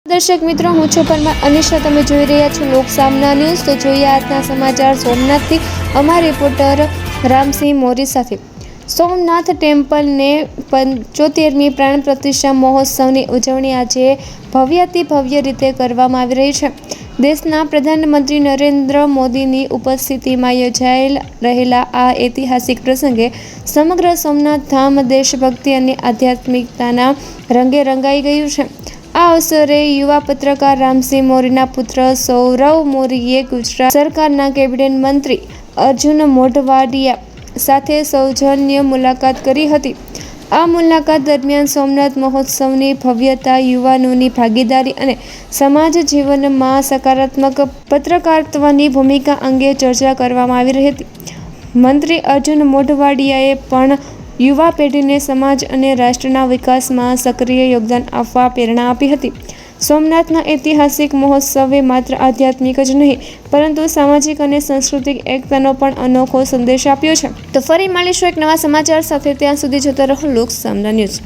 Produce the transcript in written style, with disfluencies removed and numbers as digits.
દર્શક મિત્રો, હું છું પરમાર અનિશા. તમે જોઈ રહ્યા છો લોકસામના ન્યૂઝ. તો જોઈએ આજના સમાચાર સોમનાથથી અમારા રિપોર્ટર રામસિંહ મોરી સાથે. સોમનાથ ટેમ્પલને 75મી પ્રાણ પ્રતિષ્ઠા મહોત્સવની ઉજવણી આજે ભવ્યાતિ ભવ્ય રીતે કરવામાં આવી રહી છે. દેશના પ્રધાનમંત્રી નરેન્દ્ર મોદીની ઉપસ્થિતિમાં યોજાઈ રહેલા આ ઐતિહાસિક પ્રસંગે સમગ્ર સોમનાથ ધામ દેશભક્તિ અને આધ્યાત્મિકતાના રંગે રંગાઈ ગયું છે. આ અવસરે યુવા પત્રકાર રામસિંહ મોરીના પુત્ર સૌરવ મોરીએ ગુજરાત સરકારના કેબિનેટ મંત્રી અર્જુન મોઢવાડિયા સાથે સૌજન્ય મુલાકાત કરી હતી. આ મુલાકાત દરમિયાન સોમનાથ મહોત્સવની ભવ્યતા, યુવાનોની ભાગીદારી અને સમાજ જીવનમાં સકારાત્મક પત્રકારત્વની ભૂમિકા અંગે ચર્ચા કરવામાં આવી રહી હતી. મંત્રી અર્જુન મોઢવાડિયાએ પણ યુવા પેઢીને સમાજ અને રાષ્ટ્રના વિકાસમાં સક્રિય યોગદાન આપવા પ્રેરણા આપી હતી. સોમનાથના ઐતિહાસિક મહોત્સવે માત્ર આધ્યાત્મિક જ નહીં પરંતુ સામાજિક અને સાંસ્કૃતિક એકતાનો પણ અનોખો સંદેશ આપ્યો છે. તો ફરી મળીશું એક નવા સમાચાર સાથે. ત્યાં સુધી જોતા રહો લોકસામના ન્યૂઝ.